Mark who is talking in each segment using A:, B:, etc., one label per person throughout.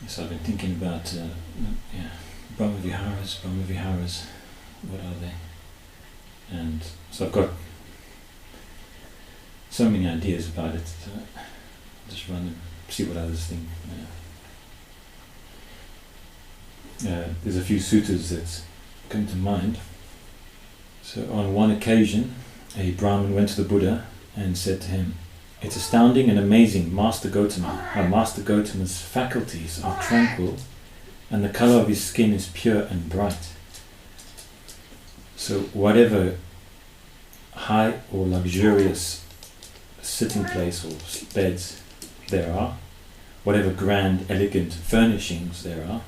A: So I've been thinking about Brahmaviharas, what are they? And so I've got so many ideas about it, so I'll just run them, see what others think. There's a few suttas that come to mind. So on one occasion, a Brahmin went to the Buddha and said to him, "It's astounding and amazing, Master Gautama, how Master Gautama's faculties are tranquil and the colour of his skin is pure and bright. So whatever high or luxurious sitting place or beds there are, whatever grand, elegant furnishings there are,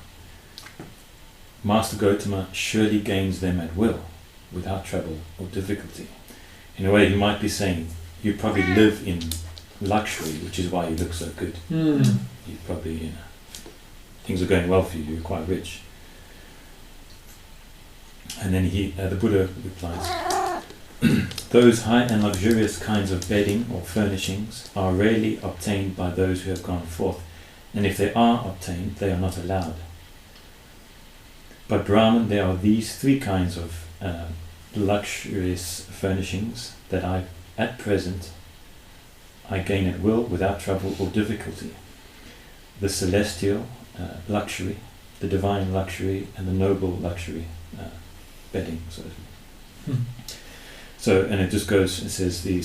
A: Master Gautama surely gains them at will, without trouble or difficulty." In a way, he might be saying, you probably live in luxury, which is why you look so good. You probably, things are going well for you, you're quite rich. And then the Buddha replies, "Those high and luxurious kinds of bedding or furnishings are rarely obtained by those who have gone forth, and if they are obtained, they are not allowed. But Brahman, there are these three kinds of luxurious furnishings that at present I gain at will without trouble or difficulty. The celestial luxury, the divine luxury, and the noble luxury bedding." So, and it just goes, it says the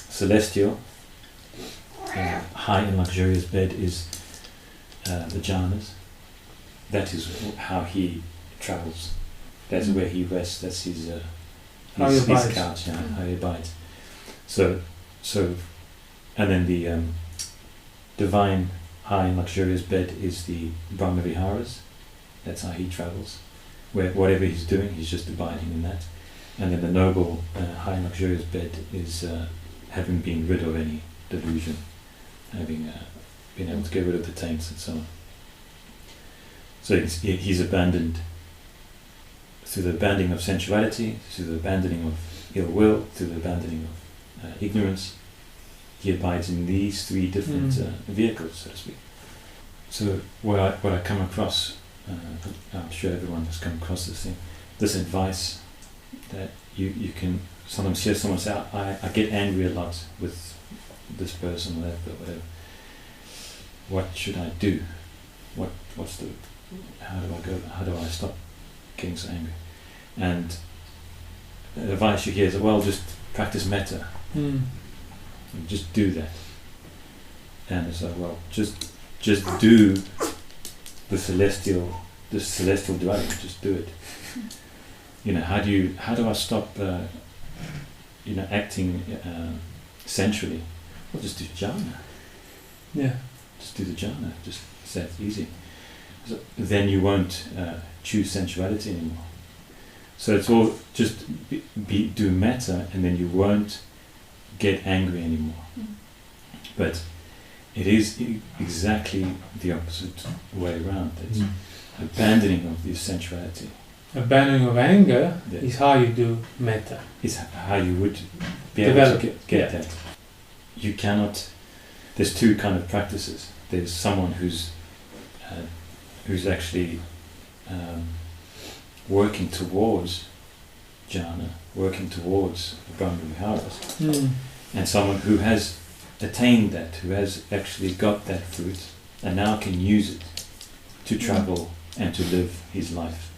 A: celestial high and luxurious bed is the jhanas. That is how he travels. That's where he rests. That's his couch, how he abides. So, and then the divine high and luxurious bed is the Brahmaviharas. That's how he travels. Where whatever he's doing, he's just abiding in that. And then the noble high and luxurious bed is having been rid of any delusion, having been able to get rid of the taints and so on. So he's abandoned through the abandoning of sensuality, through the abandoning of ill will, through the abandoning of ignorance. He abides in these three different vehicles, so to speak. So what I come across, I'm sure everyone has come across this advice that you can sometimes hear someone say, I get angry a lot with this person or that, or whatever. What should I do? How do I stop getting so angry? And the advice you hear is, well, just practice metta. Just do that. And it's like, well, just do the celestial dwelling. Just do it. How do I stop acting sensually? Well, just do jhana.
B: Yeah.
A: Just do the jhana. It's that easy. So then you won't choose sensuality anymore. So it's all just do metta, and then you won't get angry anymore. But it is exactly the opposite way around. It's abandoning of this sensuality.
B: Abandoning of anger is how you do metta.
A: Is how you would be able to get that. You cannot. There's two kind of practices. There's someone who's actually working towards jhana, working towards the Brahmaviharas, and someone who has attained that, who has actually got that fruit, and now can use it to travel and to live his life.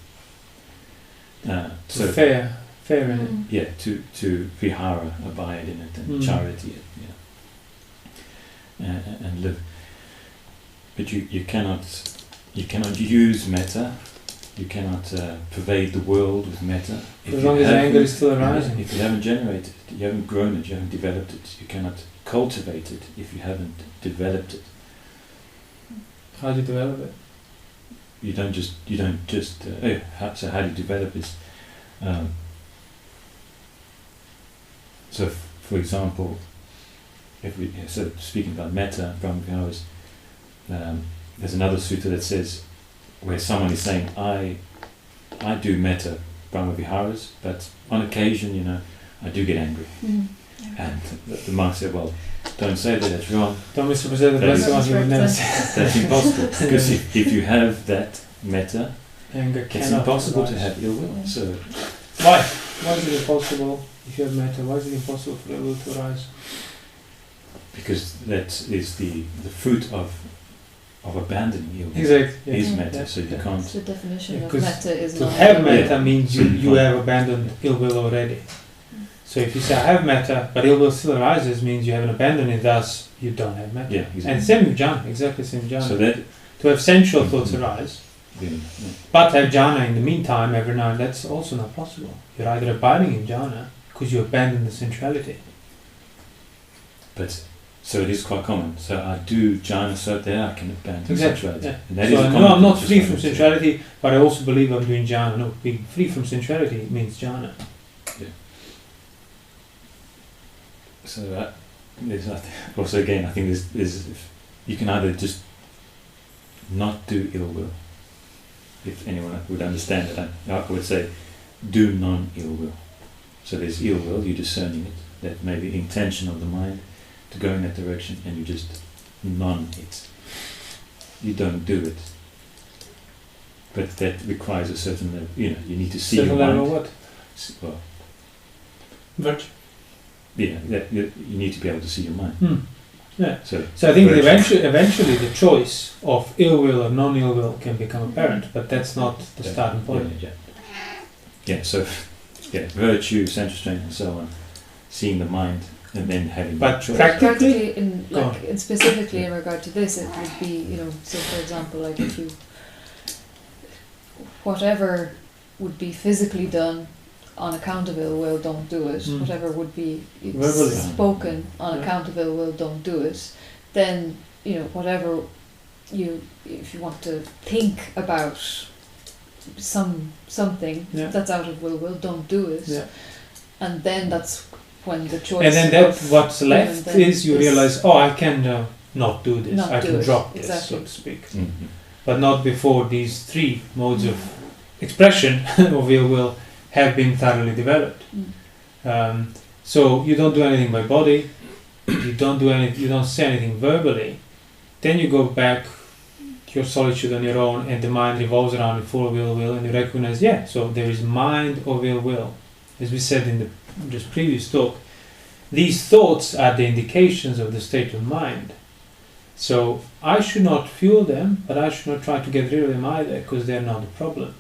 B: So fair in it.
A: Yeah, to vihara, abide in it, and charity it, and live. But you cannot use metta. You cannot pervade the world with metta.
B: As long as anger is still arising.
A: If you haven't generated it, you haven't grown it, you haven't developed it. You cannot cultivate it if you haven't developed it.
B: How do you develop it?
A: You don't just. So how do you develop it? So, for example, speaking about metta, Brahmaviharas, there's another sutta that says, where someone is saying, I do metta Brahmaviharas, but on occasion, I do get angry. And the monk said, well, don't say that, that's wrong.
B: Don't misrepresent the blessed one, you would never say.
A: That's impossible. Because if you have that metta,
B: anger
A: it's impossible to have ill will. So
B: why? Why is it impossible if you have metta? Why is it impossible for ill will to arise?
A: Because that is the fruit of abandoning ill will.
B: Exactly.
A: Is metta, so you can't.
C: The definition of metta is
B: to
C: not.
B: have metta means you have abandoned ill will already. So if you say I have metta, but ill will still arises, means you haven't abandoned it. Thus, you don't have metta.
A: Yeah, exactly.
B: And same with jhana, exactly same with jhana.
A: So that
B: to have sensual thoughts arise, but have jhana in the meantime every now and then, that's also not possible. You're either abiding in jhana because you abandon the sensuality.
A: But so it is quite common. So I do jhana so that I can abandon sensuality.
B: Yeah.
A: And that
B: so
A: is
B: I'm not free from sensuality, but I also believe I'm doing jhana. No, being free from sensuality means jhana.
A: Yeah. So also again, I think there's you can either just not do ill will. If anyone would understand it, I would say do non-ill will. So there's ill will, you're discerning it. That may be intention of the mind to go in that direction, and you just non-it. You don't do it. But that requires a certain level. You need to see your mind.
B: Certain level of what?
A: Well,
B: virtue.
A: Yeah, you need to be able to see your mind.
B: Yeah.
A: So
B: I think eventually the choice of ill will or non-ill will can become apparent, but that's not the starting point.
A: So virtue, sense restraint, and so on, seeing the mind, and then having. But choice.
B: Practically,
C: and specifically in regard to this, it would be so for example, like if you whatever would be physically done on account of ill will, don't do it. Whatever would be spoken on account of ill will, don't do it. Then whatever if you want to think about something that's out of ill will, don't do it. Yeah. And then that's when the choice.
B: And then what's left is you realize, I can not do this. I can drop this, so to speak.
A: Mm-hmm.
B: But not before these three modes of expression of ill will have been thoroughly developed. So you don't do anything by body, you don't say anything verbally, then you go back to your solitude on your own, and the mind revolves around it full of ill will, and you recognize, so there is mind of ill will. As we said in the just previous talk, these thoughts are the indications of the state of mind. So I should not fuel them, but I should not try to get rid of them either, because they're not the problem.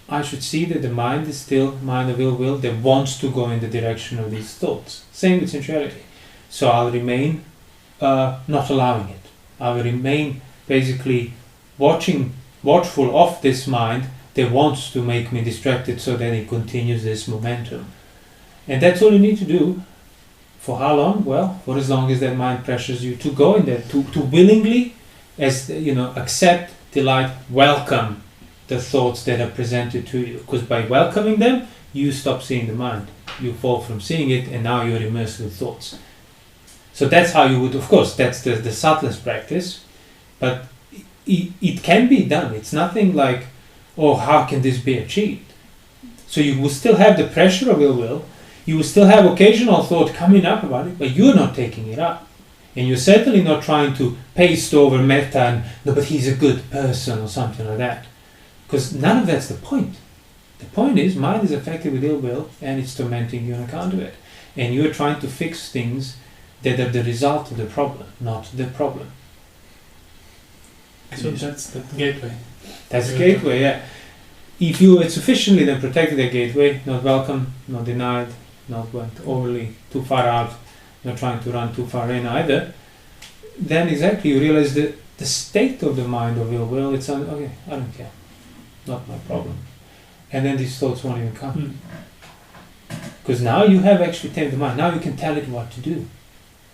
B: I should see that the mind is still mind of ill will that wants to go in the direction of these thoughts. Same with sensuality. So I'll remain not allowing it. I will remain basically watchful of this mind that wants to make me distracted, so that it continues this momentum. And that's all you need to do. For how long? Well, for as long as that mind pressures you to go in there, to willingly, accept, delight, welcome the thoughts that are presented to you. Because by welcoming them, you stop seeing the mind. You fall from seeing it, and now you're immersed with thoughts. So that's how you would, of course, that's the subtlest practice, but it can be done. It's nothing like, how can this be achieved? So you will still have the pressure of ill will, you will still have occasional thought coming up about it, but you're not taking it up. And you're certainly not trying to paste over metta and, no, but he's a good person or something like that. Because none of that's the point. The point is, mind is affected with ill will, and it's tormenting you on account of it. And you're trying to fix things that are the result of the problem, not the problem.
D: So that's the gateway.
B: That's the gateway, yeah. If you had sufficiently then protected that gateway, not welcome, not denied, not went overly too far out, not trying to run too far in either, then exactly you realize that the state of the mind of ill will, it's okay, I don't care. Not my problem. And then these thoughts won't even come. Because now you have actually tamed the mind. Now you can tell it what to do.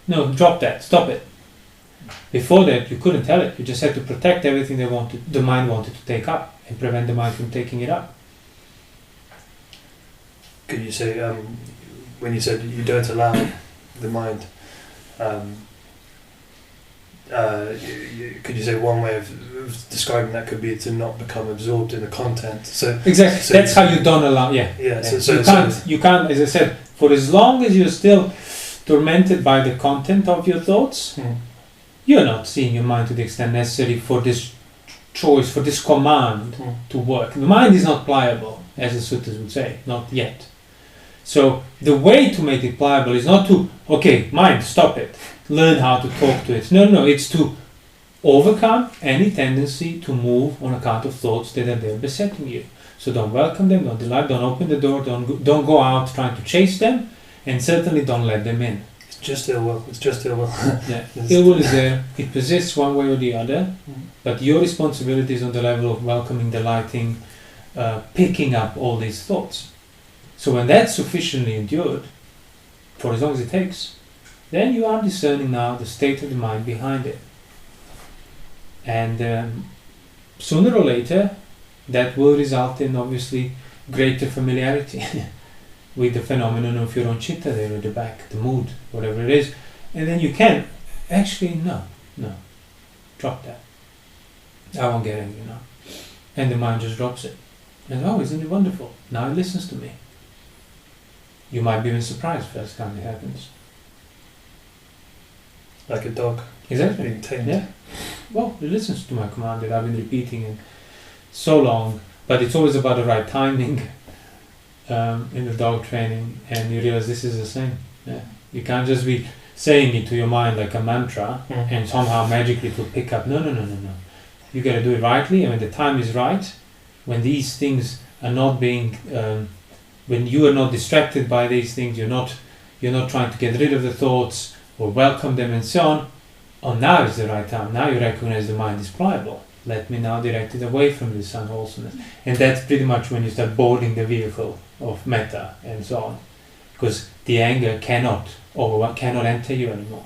B: No, drop that. Stop it. Before that, you couldn't tell it. You just had to protect everything the mind wanted to take up, and prevent the mind from taking it up.
D: Could you say, when you said you don't allow the mind, could you say one way of describing that could be to not become absorbed in the content? So
B: exactly, so that's how you don't allow. Yeah.
D: Yeah.
B: So you can't. As I said, for as long as you're still tormented by the content of your thoughts, you're not seeing your mind to the extent necessary for this choice, for this command to work. The mind is not pliable, as the suttas would say, not yet. So the way to make it pliable is not to, okay, mind, stop it, learn how to talk to it. No, it's to overcome any tendency to move on account of thoughts that are there besetting you. So don't welcome them, don't delight, don't open the door, don't go out trying to chase them, and certainly don't let them in.
D: It's just ill will.
B: Yeah. Ill will is there, it persists one way or the other, but your responsibility is on the level of welcoming, delighting, picking up all these thoughts. So when that's sufficiently endured, for as long as it takes, then you are discerning now the state of the mind behind it. And sooner or later, that will result in obviously greater familiarity with the phenomenon of your own chitta there at the back, the mood, whatever it is. And then you can actually, no, drop that. I won't get angry now. And the mind just drops it. And oh, isn't it wonderful? Now it listens to me. You might be even surprised first time it happens.
D: Like a dog.
B: Exactly.
D: Being tamed.
B: Yeah. Well, it listens to my command that I've been repeating it so long, but it's always about the right timing in the dog training, and you realize this is the same. Yeah. You can't just be saying it to your mind like a mantra and somehow magically it will pick up. No. You got to do it rightly, and when the time is right, when these things are not being, when you are not distracted by these things, you're not trying to get rid of the thoughts or welcome them and so on. Oh, now is the right time. Now you recognize the mind is pliable. Let me now direct it away from this unwholesomeness. And that's pretty much when you start boarding the vehicle of metta and so on. Because the anger cannot enter you anymore.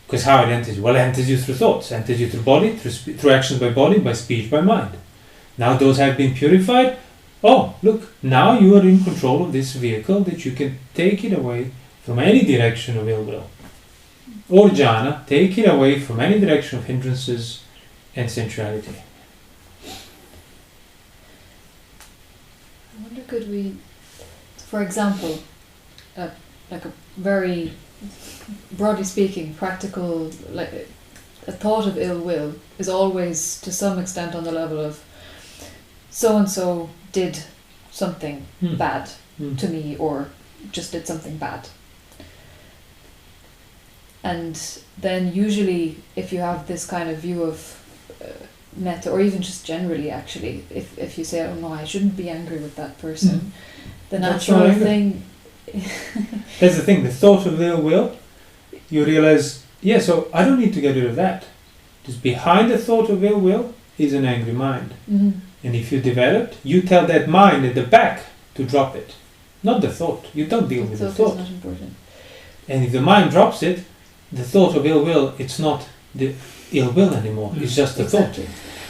B: Because how it enters you? Well, it enters you through thoughts, enters you through body, through actions by body, by speech, by mind. Now those have been purified. Oh, look, now you are in control of this vehicle that you can take it away from any direction of ill will. Or jhana, take it away from any direction of hindrances and sensuality.
C: I wonder, could we, for example, like a very, broadly speaking, practical, like a thought of ill will is always to some extent on the level of so-and-so did something bad to me, or just did something bad. And then usually if you have this kind of view of metta, or even just generally actually, if you say, oh no, I shouldn't be angry with that person, the natural thing...
B: That's the thing, the thought of ill will, you realize, yeah, so I don't need to get rid of that. Just behind the thought of ill will is an angry mind. And if you develop, you tell that mind at the back to drop it. Not the thought. You don't deal with the thought.
C: Is not important.
B: And if the mind drops it, the thought of ill will, it's not the ill will anymore. It's just the thought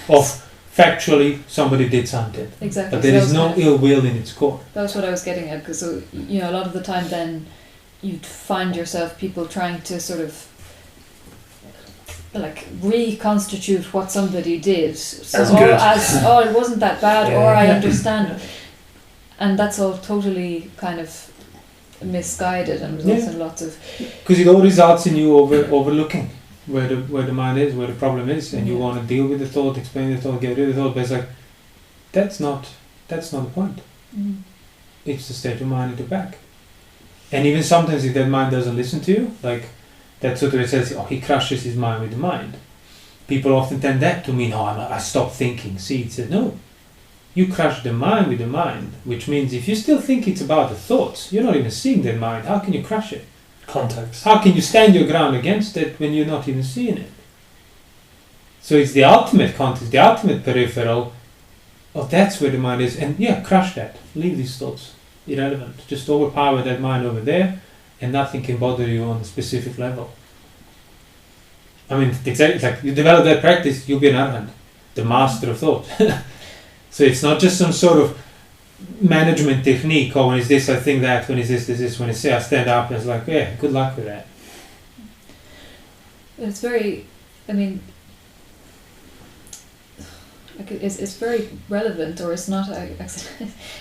B: of factually somebody did something.
C: Exactly.
B: But there is no ill will in its core.
C: That's what I was getting at, because a lot of the time then you'd find yourself people trying to sort of like reconstitute what somebody did. So it wasn't that bad, or I understand. And that's all totally kind of misguided and results in lots of...
B: Because it all results in you overlooking where the mind is, where the problem is, and you want to deal with the thought, explain the thought, get rid of the thought, but it's like, that's not the point. It's the state of mind at the back. And even sometimes if that mind doesn't listen to you, like that sort of says, oh, he crushes his mind with the mind. People often tend that to mean, I stopped thinking. See, it says, no. You crush the mind with the mind, which means if you still think it's about the thoughts, you're not even seeing that mind. How can you crush it?
D: Context.
B: How can you stand your ground against it when you're not even seeing it? So it's the ultimate context, the ultimate peripheral. Oh, that's where the mind is. And crush that. Leave these thoughts. Irrelevant. Just overpower that mind over there, and nothing can bother you on a specific level. I mean, exactly, like you develop that practice, you'll be an arhat, the master of thought. So it's not just some sort of management technique, when is this, I think that, when is this, when it's I stand up, and it's like, good luck with that.
C: It's very, Like it's very relevant, or it's not.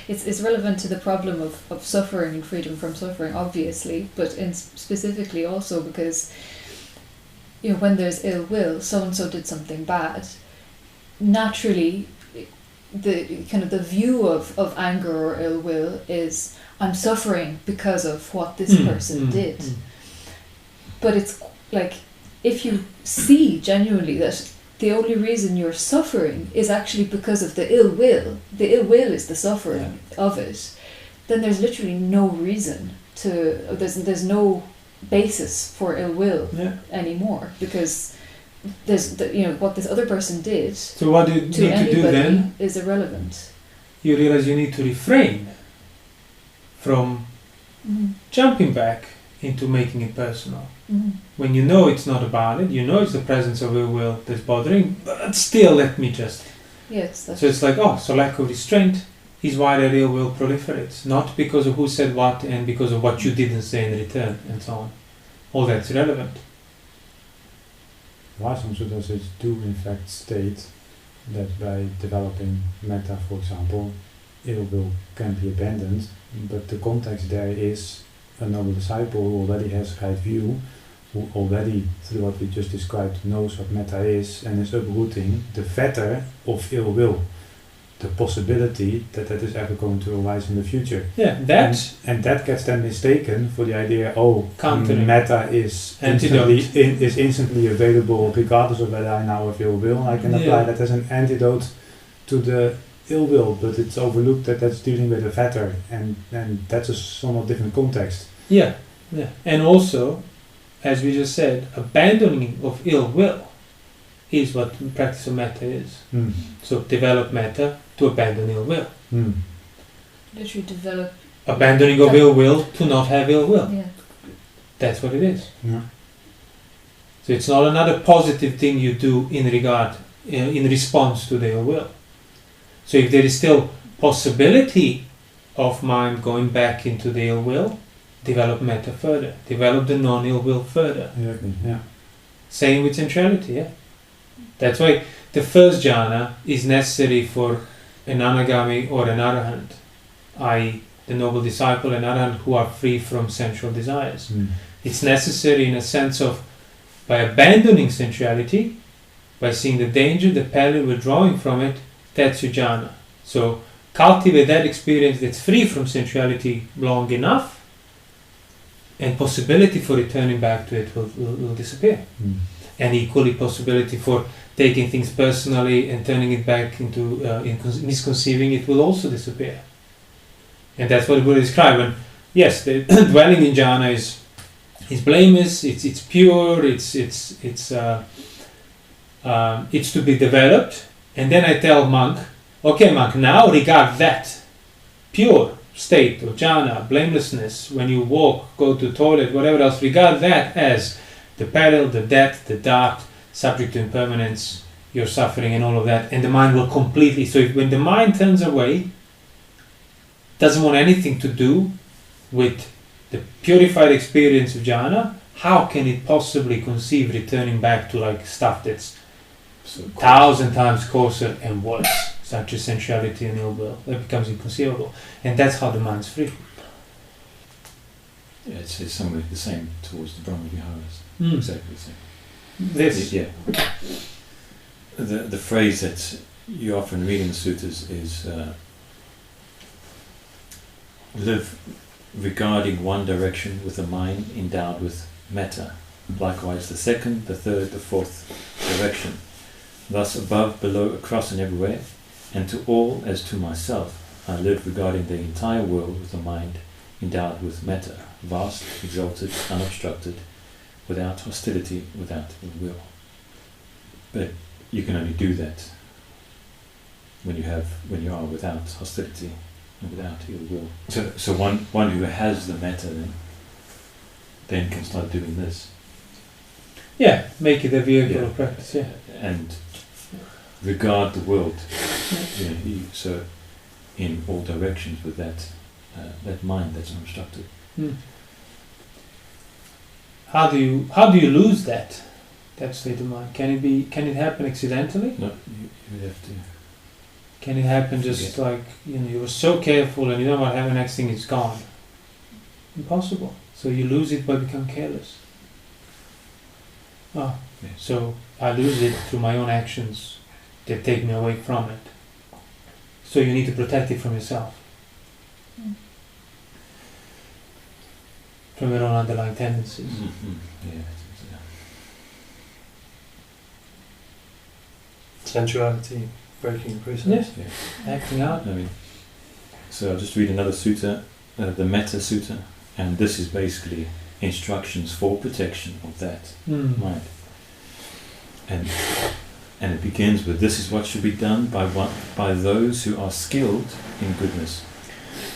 C: It's relevant to the problem of suffering and freedom from suffering, obviously, but specifically also because, you know, when there's ill will, so and so did something bad. Naturally, the kind of the view of anger or ill will is, I'm suffering because of what this person did. But it's like, if you see genuinely that the only reason you're suffering is actually because of the ill will is the suffering of it, then there's literally no reason to, there's no basis for ill will anymore, because there's you know, what this other person did
B: so what do you need to do then
C: is irrelevant.
B: You realize you need to refrain from jumping back into making it personal. When you know it's not about it, you know it's the presence of ill will that's bothering, but still let me just...
C: Yes.
B: So it's like, so lack of restraint is why that ill will proliferates, not because of who said what and because of what you didn't say in return and so on. All that's irrelevant.
E: Why some Sutras do in fact state that by developing metta, for example, ill will can be abandoned, but the context there is a noble disciple who already has right view, who already, through what we just described, knows what metta is and is uprooting the fetter of ill will, the possibility that that is ever going to arise in the future.
B: Yeah, that...
E: And that gets then mistaken for the idea,
B: countering.
E: Metta is instantly available regardless of whether I now have ill will. I can apply that as an antidote to the ill will, but it's overlooked that that's dealing with a fetter, and that's a somewhat different context.
B: Yeah. And also, as we just said, abandoning of ill will is what the practice of metta is. So develop metta to abandon ill will.
C: Literally develop...
B: Abandoning of ill will to not have ill will.
C: Yeah.
B: That's what it is.
E: Yeah.
B: So it's not another positive thing you do in response to the ill will. So if there is still possibility of mind going back into the ill will, develop metta further. Develop the non-ill will further.
E: Yeah.
B: Same with sensuality, That's why the first jhana is necessary for an anagami or an arahant, i.e. the noble disciple and arahant who are free from sensual desires. It's necessary in a sense of, by abandoning sensuality, by seeing the danger, the peril, withdrawing from it, that's your jhana. So cultivate that experience that's free from sensuality long enough, and possibility for returning back to it will disappear. And equally possibility for taking things personally and turning it back into misconceiving it will also disappear. And that's what the Buddha described. And yes, the dwelling in jhana is blameless, it's pure, it's to be developed. And then I tell monk, okay monk, now regard that pure state of jhana, blamelessness, when you walk, go to the toilet, whatever else, regard that as the peril, the death, the dark, subject to impermanence, your suffering and all of that, and the mind will completely... So when the mind turns away, doesn't want anything to do with the purified experience of jhana, how can it possibly conceive returning back to like stuff that's 1,000 times coarser and worse, such as sensuality and ill will? That becomes inconceivable. And that's how the mind's free.
A: Yeah, it's somewhere the same towards the Brahmaviharas. Exactly the same.
B: This.
A: Yeah. The phrase that you often read in the sutras is live regarding one direction with a mind endowed with metta. Likewise the second, the third, the fourth direction. Thus above, below, across and everywhere, and to all as to myself, I live regarding the entire world with a mind endowed with metta, vast, exalted, unobstructed, without hostility, without ill will. But you can only do that when you are without hostility and without ill will. So one who has the metta then can start doing this.
B: Yeah, make it a vehicle of practice. Yeah,
A: and regard the world. So in all directions with that mind that's unobstructed.
B: How do you lose that state of mind? Can it happen accidentally?
A: No, you have to
B: Can it happen just like, you were so careful and you know what happened, next thing it's gone? Impossible. So you lose it by becoming careless. So I lose it through my own actions that take me away from it. So you need to protect it from yourself. From your own underlying tendencies.
A: Yeah.
D: Sensuality, breaking the process.
B: Yes. Acting out.
A: So I'll just read another sutta, the Metta Sutta, and this is basically instructions for protection of that mind. And it begins with, this is what should be done by those who are skilled in goodness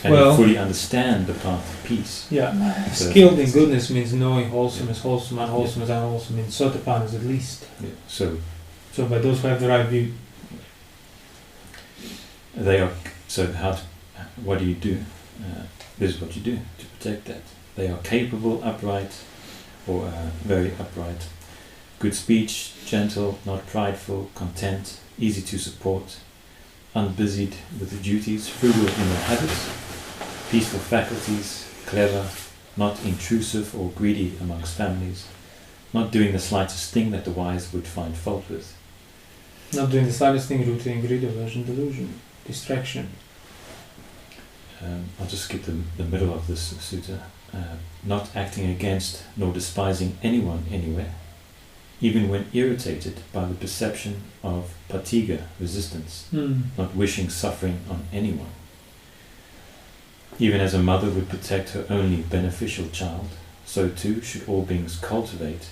A: and who fully understand the path of peace.
B: Yeah, so skilled in goodness means knowing wholesome is wholesome, unwholesome is unwholesome, means sotapannas at least.
A: Yeah.
B: So by those who have the right view.
A: They are, what do you do? This is what you do to protect that. They are capable, upright, or very upright. Good speech, gentle, not prideful, content, easy to support, unbusied with the duties, frugal in their habits, peaceful faculties, clever, not intrusive or greedy amongst families, not doing the slightest thing that the wise would find fault with.
B: Not doing the slightest thing rooted in greed, aversion, delusion, distraction.
A: I'll just skip the middle of this sutta. Not acting against nor despising anyone anywhere, even when irritated by the perception of patiga, resistance, not wishing suffering on anyone. Even as a mother would protect her only beneficial child, so too should all beings cultivate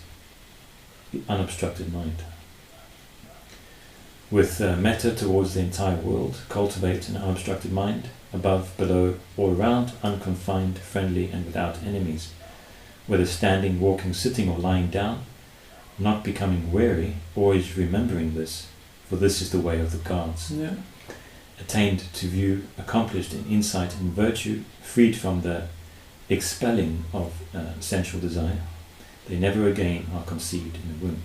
A: the unobstructed mind. With metta towards the entire world, cultivate an unobstructed mind, above, below, all around, unconfined, friendly and without enemies, whether standing, walking, sitting or lying down, not becoming weary, always remembering this, for this is the way of the gods.
B: Yeah.
A: Attained to view, accomplished in insight and virtue, freed from the expelling of sensual desire, they never again are conceived in the womb.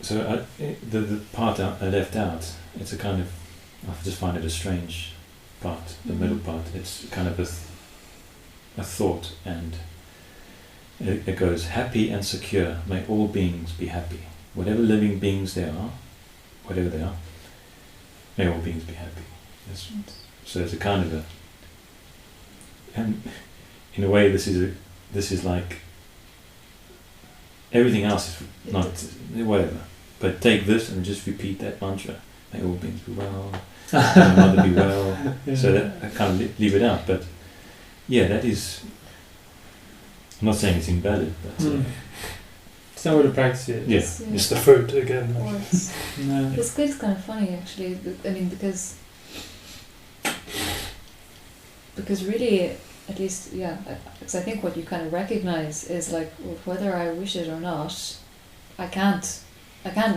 A: So the part I left out, it's a kind of, I just find it a strange part, the middle part. It's kind of a thought, and it goes, happy and secure, may all beings be happy. Whatever living beings there are, whatever they are, may all beings be happy. So it's a kind of and in a way this is like, everything else is not, whatever. But take this and just repeat that mantra. May all beings be well, may my mother be well. Yeah. So that I can't leave it out. But yeah, that is, I'm not saying it's invalid, but
B: it's not what the practice is.
A: Yeah.
D: It's the fruit again.
C: This is kind of funny actually. I mean, because really, at least, because I think what you kind of recognize is like, whether I wish it or not, I can't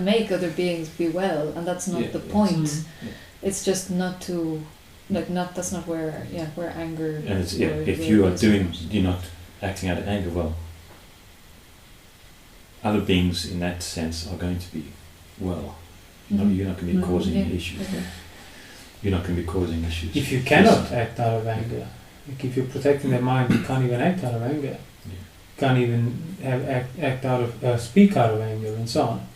C: make other beings be well, and that's not the point. It's just not to, that's not where anger.
A: And it's, if you are you're not acting out of anger, well, other beings in that sense are going to be well. You're not going to be causing any issues. Okay. You're not going to be causing issues.
B: If you cannot act out of anger, like if you're protecting their mind, you can't even act out of anger. You can't even act out of speak out of anger, and so on.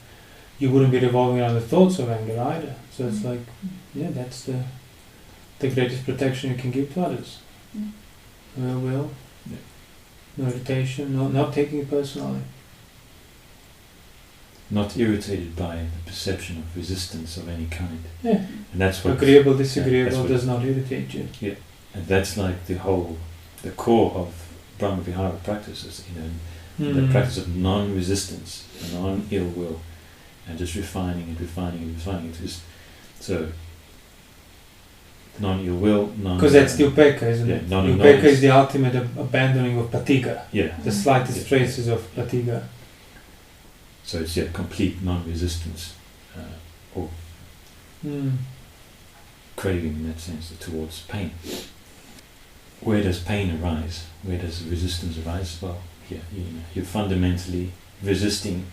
B: You wouldn't be revolving around the thoughts of anger either. So it's like, that's the greatest protection you can give to others. No will, no irritation, not taking it personally.
A: Not irritated by the perception of resistance of any kind.
B: Yeah.
A: And that's what
B: agreeable, disagreeable does not irritate you.
A: Yeah. And that's like the core of Brahmavihara practices, the practice of non-resistance, non-ill will, and just refining it. Just, so, non-ill will,
B: because that's the upekkha, isn't it? Upekkha is the ultimate abandoning of patiga.
A: Yeah.
B: The slightest traces of patiga.
A: So it's complete non-resistance, or craving in that sense towards pain. Where does pain arise? Where does resistance arise? Well, you fundamentally resisting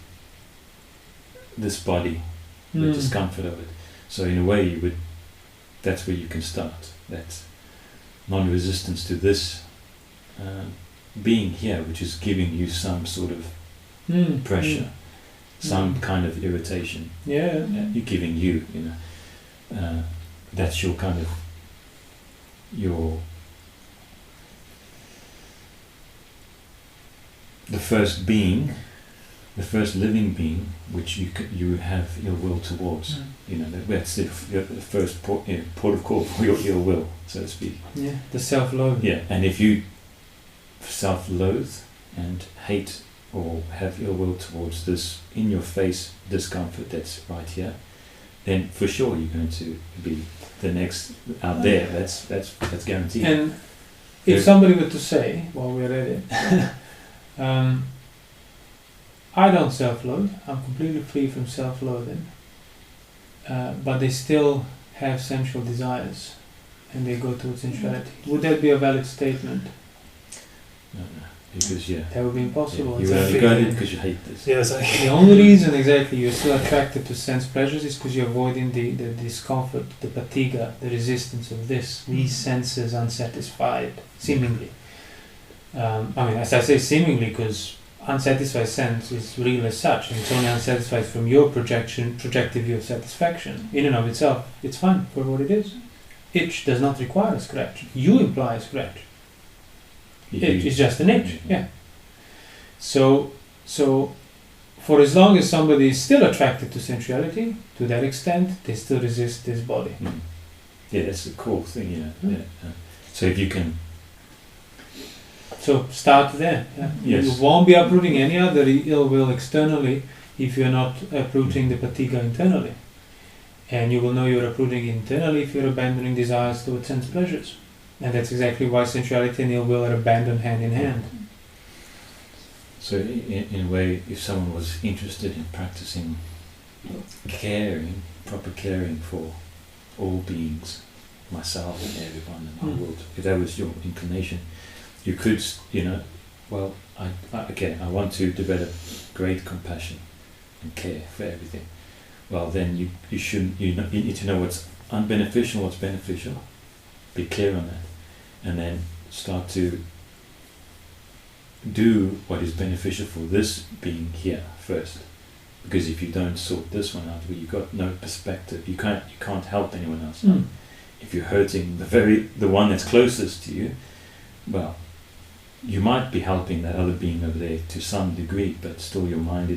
A: this body, the discomfort of it. So in a way, that's where you can start. That's non-resistance to this being here, which is giving you some sort of pressure, some kind of irritation. You're giving you know, that's your kind of the first being, the first living being, which you have ill will towards. You know, that's the first port of call for your ill will, so to speak.
B: Yeah, the self-loathing.
A: Yeah, and if you self-loathe and hate or have ill will towards this in your face discomfort that's right here, then for sure you're going to be the next out there. That's guaranteed.
B: And if somebody were to say, while we're at it, I don't self-loathe, I'm completely free from self-loathing, but they still have sensual desires and they go towards sensuality. Would that be a valid statement?
A: No, because
B: that would be impossible.
A: You only got it because you hate this.
D: Yeah, exactly.
B: The only reason exactly you're still attracted to sense pleasures is because you're avoiding the discomfort, the fatiga, the resistance of these senses unsatisfied, seemingly. I mean, as I say seemingly, because unsatisfied sense is real as such, and it's only unsatisfied from your projective view of satisfaction. In and of itself, it's fine for what it is. Itch does not require a scratch. You imply a scratch. Itch is just an itch, yeah. So for as long as somebody is still attracted to sensuality, to that extent, they still resist this body.
A: Yeah, that's the cool thing, you know. Yeah. So if you can...
B: So start there. Yeah.
A: Yes.
B: You won't be uprooting any other ill will externally if you're not uprooting the fatiga internally. And you will know you're uprooting internally if you're abandoning desires towards sense pleasures. And that's exactly why sensuality and ill will are abandoned hand in hand.
A: So in a way, if someone was interested in practicing caring, proper caring for all beings, myself and everyone in the world, if that was your inclination, you could, you know, well, I want to develop great compassion and care for everything. Well, then you need to know what's unbeneficial, what's beneficial. Be clear on that, and then start to do what is beneficial for this being here first. Because if you don't sort this one out, well, you've got no perspective. You can't help anyone else. If you're hurting the one that's closest to you, well, you might be helping that other being over there to some degree, but still your mind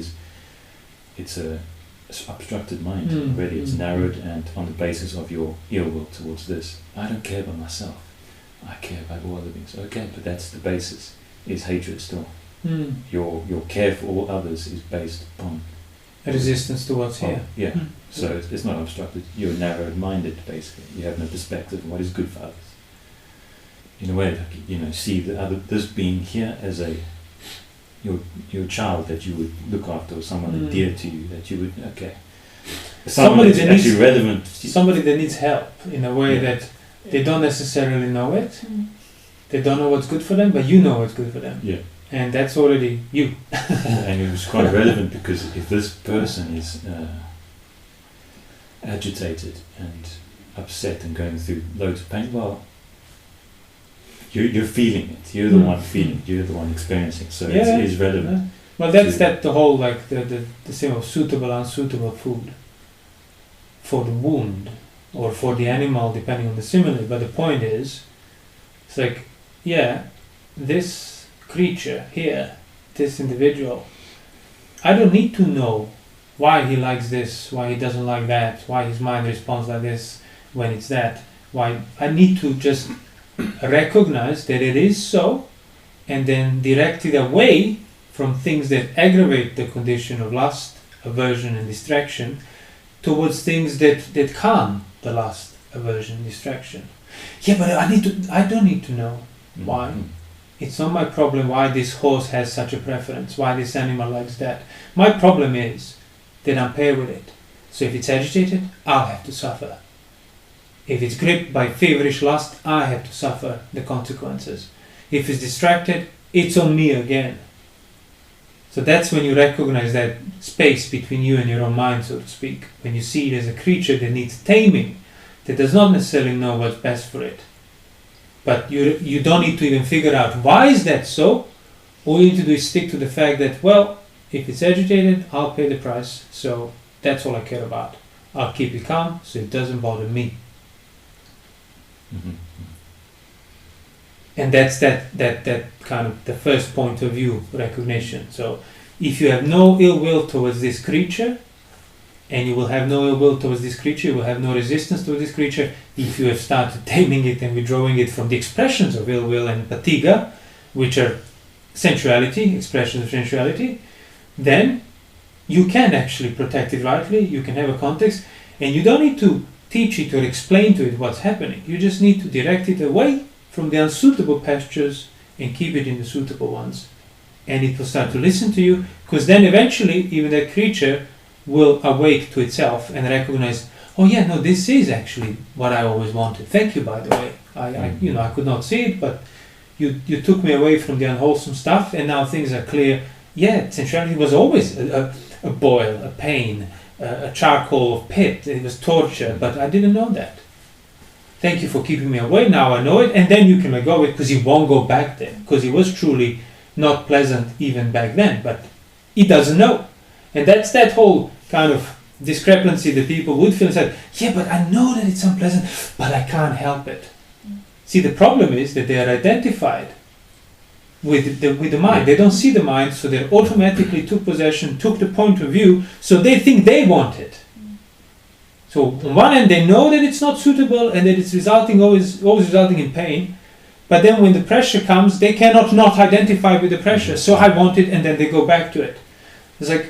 A: it's obstructed mind already. It's narrowed, and on the basis of your ill will towards this. I don't care about myself. I care about all other beings. Okay, but that's the basis. Is hatred still? Your care for all others is based upon
B: a resistance to what's here.
A: Yeah. So it's not obstructed. You're narrow-minded, basically. You have no perspective on what is good for others. In a way, like, you know, see this being here as your child that you would look after, or someone dear to you that you would somebody that needs relevant.
B: Somebody that needs help in a way that they don't necessarily know it. They don't know what's good for them, but you know what's good for them.
A: Yeah.
B: And that's already you.
A: And it was quite relevant because if this person is agitated and upset and going through loads of pain, well, you're feeling it. You're the one feeling it. You're the one experiencing it. So it is relevant.
B: Yeah. Well, that's the whole, like, the same of suitable, unsuitable food for the wound or for the animal, depending on the simile. But the point is, it's like, this creature here, this individual, I don't need to know why he likes this, why he doesn't like that, why his mind responds like this when it's that. Why I need to just recognize that it is so, and then direct it away from things that aggravate the condition of lust, aversion and distraction towards things that calm the lust, aversion and distraction. Yeah, but I don't need to know why. It's not my problem why this horse has such a preference, why this animal likes that. My problem is that I'm paired with it. So if it's agitated, I'll have to suffer. If it's gripped by feverish lust, I have to suffer the consequences. If it's distracted, it's on me again. So that's when you recognize that space between you and your own mind, so to speak. When you see it as a creature that needs taming, that does not necessarily know what's best for it. But you don't need to even figure out why is that so. All you need to do is stick to the fact that, well, if it's agitated, I'll pay the price. So that's all I care about. I'll keep it calm so it doesn't bother me.
A: Mm-hmm.
B: And that's that kind of the first point of view recognition. So if you have no ill will towards this creature, and you will have no ill will towards this creature, you will have no resistance towards this creature, if you have started taming it and withdrawing it from the expressions of ill will and patiga, which are sensuality, expressions of sensuality, then you can actually protect it rightly, you can have a context, and you don't need to teach it or explain to it what's happening. You just need to direct it away from the unsuitable pastures and keep it in the suitable ones. And it will start to listen to you, because then eventually even that creature will awake to itself and recognize, oh yeah, no, this is actually what I always wanted. Thank you, by the way. I could not see it, but you took me away from the unwholesome stuff, and now things are clear. Yeah, sensuality was always a boil, a pain, a charcoal pit. It was torture, but I didn't know that. Thank you for keeping me away. Now I know it, and then you can let go of it, because you won't go back there, because it was truly not pleasant even back then, but it doesn't know. And that's that whole kind of discrepancy that people would feel inside. Yeah, but I know that it's unpleasant, but I can't help it. See, the problem is that they are identified with the mind. They don't see the mind, so they automatically took possession, took the point of view, so they think they want it. So on one end, they know that it's not suitable and that it's always resulting in pain. But then when the pressure comes, they cannot not identify with the pressure. So I want it, and then they go back to it. It's like,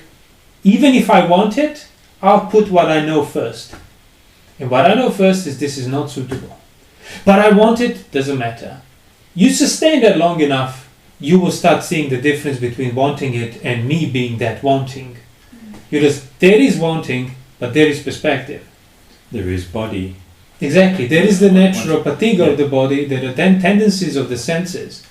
B: even if I want it, I'll put what I know first. And what I know first is this is not suitable. But I want it, doesn't matter. You sustain that long enough, you will start seeing the difference between wanting it and me being that wanting. There is wanting, but there is perspective.
A: There is body.
B: Exactly. There is the natural patiga of the body, there are then tendencies of the senses.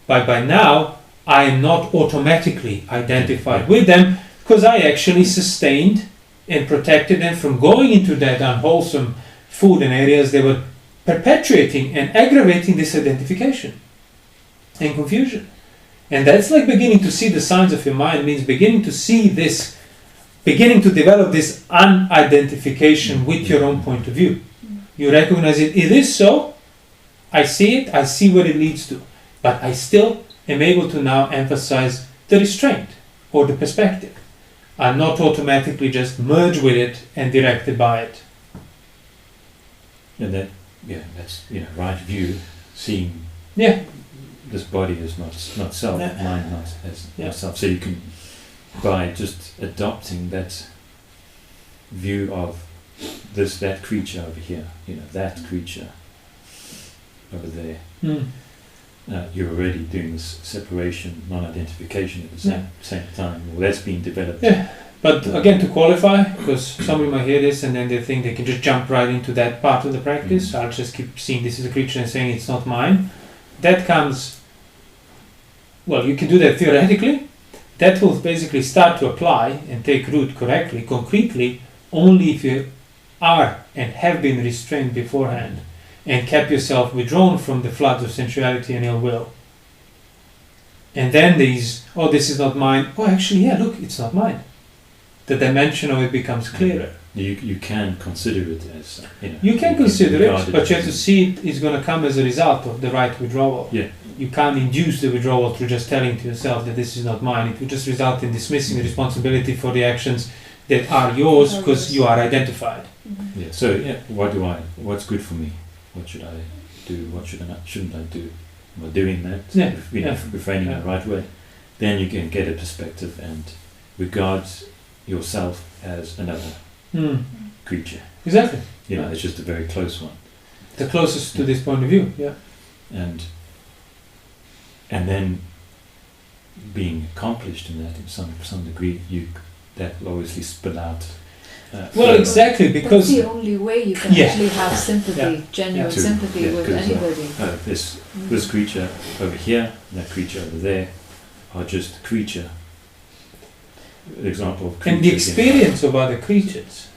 B: But by now, I am not automatically identified with them, because I actually sustained and protected them from going into that unwholesome food and areas. They were perpetuating and aggravating this identification and confusion. And that's like beginning to see the signs of your mind, means beginning to see this, beginning to develop this unidentification with your own point of view. You recognize it is so, I see it, I see where it leads to, but I still am able to now emphasize the restraint or the perspective. I'm not automatically just merge with it and directed by it.
A: And that's right view, seeing this body is not self, mind not as self. So you can, by just adopting that view of that creature over here, that creature over there, you're already doing this separation, non-identification at the same time. Well, that's being developed.
B: Yeah, but again, to qualify, because somebody might hear this and then they think they can just jump right into that part of the practice. I'll just keep seeing this as a creature and saying it's not mine. That comes, well, you can do that theoretically. That will basically start to apply and take root correctly, concretely, only if you are and have been restrained beforehand and kept yourself withdrawn from the floods of sensuality and ill will. And then this is not mine. Oh, actually, look, it's not mine. The dimension of it becomes clearer.
A: You can consider it as,
B: You can consider it, but you have to see it is going to come as a result of the right withdrawal.
A: Yeah.
B: You can't induce the withdrawal through just telling to yourself that this is not mine. It will just result in dismissing the responsibility for the actions that are yours because you are identified.
A: Yeah. So what's good for me? What should I do? What shouldn't I do? By doing that, refraining the right way, then you can get a perspective and regard yourself as another creature.
B: Exactly.
A: It's just a very close one.
B: The closest to this point of view. Yeah.
A: And then being accomplished in that in some degree, that will obviously spill out.
B: Exactly, because
C: that's the only way you can actually have sympathy, genuine sympathy with anybody.
A: This creature over here, and that creature over there, are just a creature example of
B: And the
A: creatures in
B: experience of other creatures,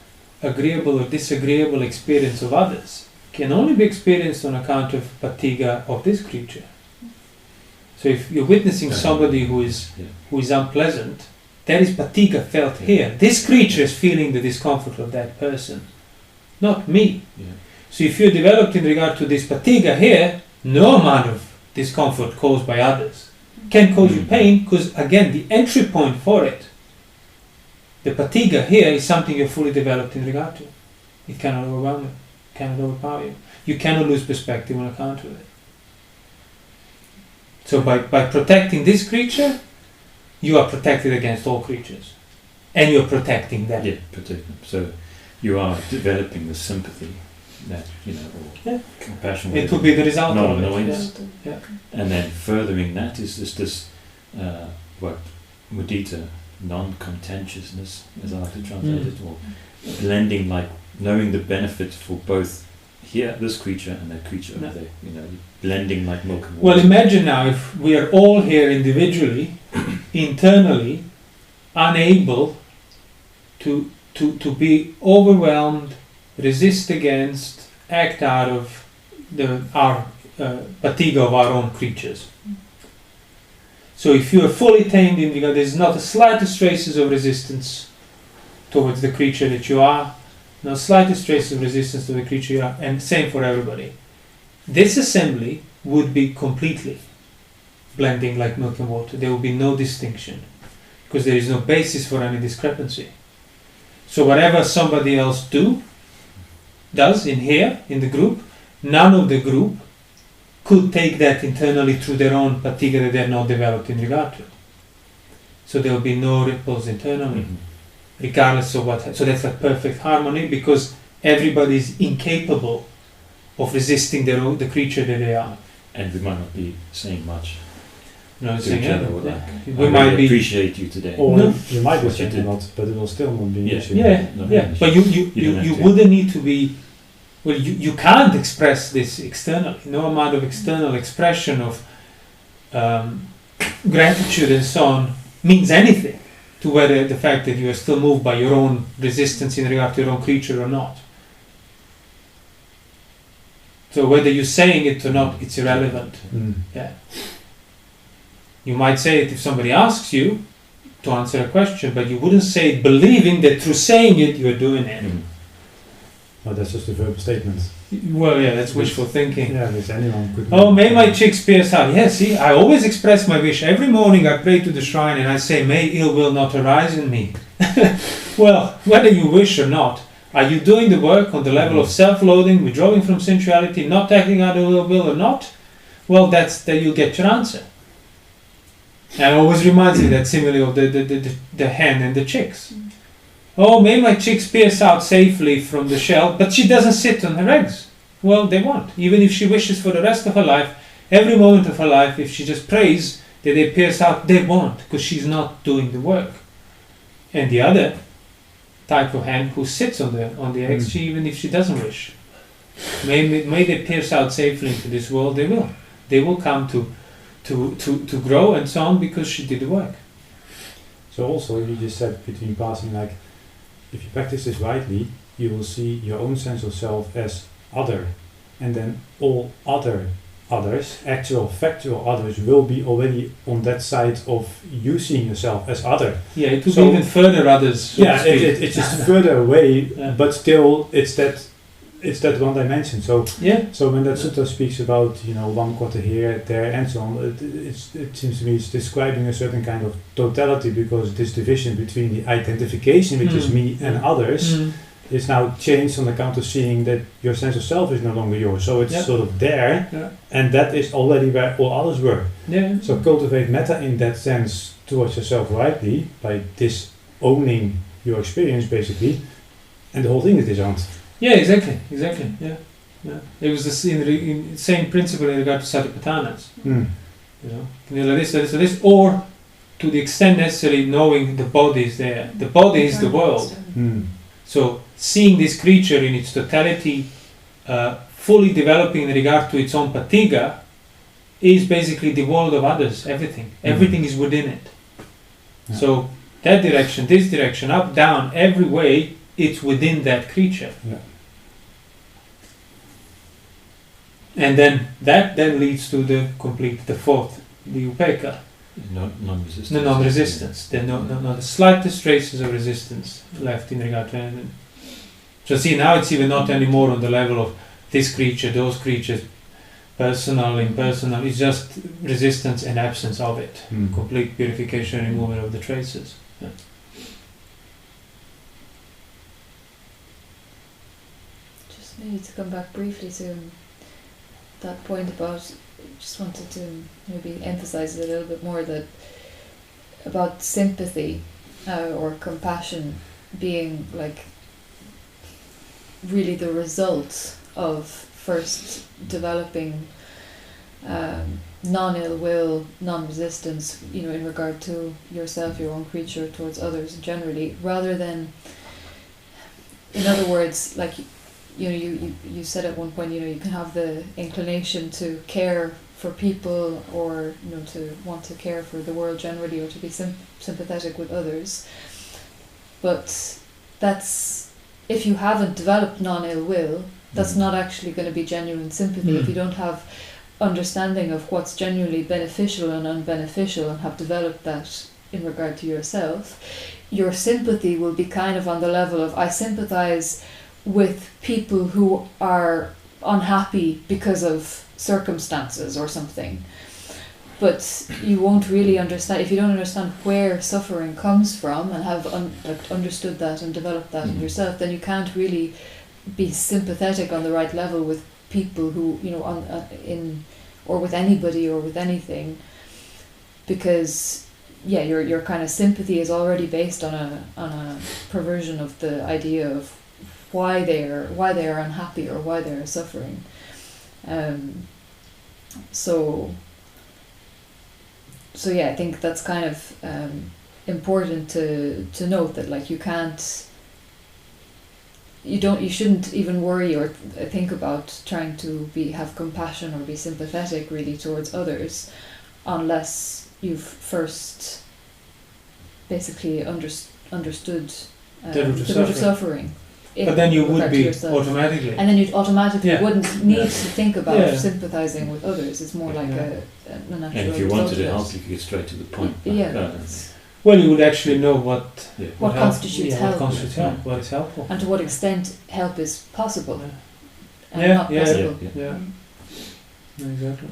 B: agreeable or disagreeable experience of others, can only be experienced on account of patiga of this creature. So if you're witnessing somebody who is unpleasant, there is patiga felt here. This creature is feeling the discomfort of that person, not me.
A: Yeah.
B: So if you're developed in regard to this patiga here, no amount of discomfort caused by others can cause you pain, because again, the entry point for it, the patiga here, is something you're fully developed in regard to. It cannot overwhelm you, cannot overpower you. You cannot lose perspective on account of it. So by protecting this creature, you are protected against all creatures. And you're protecting them.
A: Yeah, protect them. So you are developing the sympathy that, or compassion.
B: It will be the result of it.
A: Non-annoyance.
B: Yeah.
A: And then furthering that is this what mudita, non-contentiousness, as I like to translate it, or blending, like knowing the benefit for both here, this creature, and that creature over there. Blending like milk and water.
B: Well, imagine now if we are all here individually, internally, unable to be overwhelmed, resist against, act out of our patiga of our own creatures. So if you are fully tamed in Viga, there's not the slightest traces of resistance towards the creature that you are, no slightest trace of resistance to the creature you are, and same for everybody. This assembly would be completely blending like milk and water. There will be no distinction, because there is no basis for any discrepancy. So whatever somebody else does in here, in the group, none of the group could take that internally through their own patiga that they are not developed in regard to. So there will be no ripples internally, regardless of what. So that's like perfect harmony, because everybody is incapable of resisting the creature that they are.
A: And we might not be saying much
B: No,
A: to each other. Like,
B: we
A: I
B: might
A: really
B: be
A: appreciate you today.
E: Or
B: No.
E: you might be
A: What you
E: saying
A: did.
E: a lot, but it will still not be an
A: Yeah.
E: issue.
B: Yeah. But
A: don't
B: you
A: have to.
B: wouldn't need to be. Well, you can't express this externally. No amount of external expression of gratitude and so on means anything to whether the fact that you are still moved by your own resistance in regard to your own creature or not. So whether you're saying it or not, it's irrelevant. Yeah. You might say it if somebody asks you to answer a question, but you wouldn't say it believing that through saying it you're doing it.
E: Oh, that's just a verbal statement.
B: Well, yeah, that's wishful thinking.
E: Yeah, which anyone could.
B: Oh, may my chicks pierce out. Yeah, see, I always express my wish. Every morning I pray to the shrine and I say, may ill will not arise in me. Well, whether you wish or not, are you doing the work on the level of self-loathing, withdrawing from sensuality, not acting out of will or not? Well, then you'll get your answer. And it always reminds me that simile of the hen and the chicks. Oh, may my chicks pierce out safely from the shell, but she doesn't sit on her eggs. Well, they won't. Even if she wishes for the rest of her life, every moment of her life, if she just prays that they pierce out, they won't, because she's not doing the work. And the other type of hen who sits on the eggs, she, even if she doesn't wish, may they pierce out safely into this world, they will. They will come to grow and so on, because she did the work.
E: So also, you just said between passing, like, if you practice this rightly, you will see your own sense of self as other, and then all others, actual factual others, will be already on that side of you seeing yourself as other.
B: Yeah, it will be even further others. So
E: yeah, it's just further away, but still, it's that one dimension. So So when that sutta speaks about one quarter here, there, and so on, it seems to me it's describing a certain kind of totality, because this division between the identification, which is me and others, is now changed on account of seeing that your sense of self is no longer yours. So it's sort of there, and that is already where all others were.
B: Yeah.
E: So cultivate metta in that sense towards yourself rightly by disowning your experience, basically, and the whole thing is disowned.
B: Yeah, exactly. Yeah. It was the same principle in regard to satipatthanas. This, or to the extent necessary, knowing the body is there. The body is the world. So seeing this creature in its totality, fully developing in regard to its own patiga, is basically the world of others. Everything is within it. So that direction, this direction, up, down, every way, it's within that creature.
E: Yeah.
B: And then that then leads to the fourth, the upekkha.
A: Non-resistance.
B: The non-resistance. There are no the slightest traces of resistance left in regard to anything. So see, now it's even not anymore on the level of this creature, those creatures, personal, impersonal. It's just resistance and absence of it. Complete purification and removal of the traces. Yeah.
C: Just maybe to come back briefly to that point about, just wanted to maybe emphasize it a little bit more, that about sympathy or compassion being like really the result of first developing non-ill will, non-resistance, in regard to yourself, your own creature, towards others generally, rather than, in other words, like you said at one point, you can have the inclination to care for people, or to want to care for the world generally, or to be sympathetic with others, but that's, if you haven't developed non-ill will, that's not actually going to be genuine sympathy. If you don't have understanding of what's genuinely beneficial and unbeneficial, and have developed that in regard to yourself, your sympathy will be kind of on the level of, I sympathize with people who are unhappy because of circumstances or something. But you won't really understand, if you don't understand where suffering comes from and have understood that and developed that in yourself, then you can't really be sympathetic on the right level with people who, or with anybody or with anything, because your kind of sympathy is already based on a perversion of the idea of why they are unhappy or why they are suffering. So I think that's kind of important to note, that like you shouldn't even worry or think about trying to have compassion or be sympathetic really towards others, unless you've first basically understood the root of suffering.
B: But then you would be automatically.
C: And then you automatically wouldn't need to think about sympathizing with others. It's more like a natural.
A: And if you wanted to help, you could get straight to the point.
B: Well, you would actually know what
C: constitutes help.
B: What is helpful.
C: And to what extent help is possible.
B: Yeah.
C: And not possible.
B: Yeah. Exactly.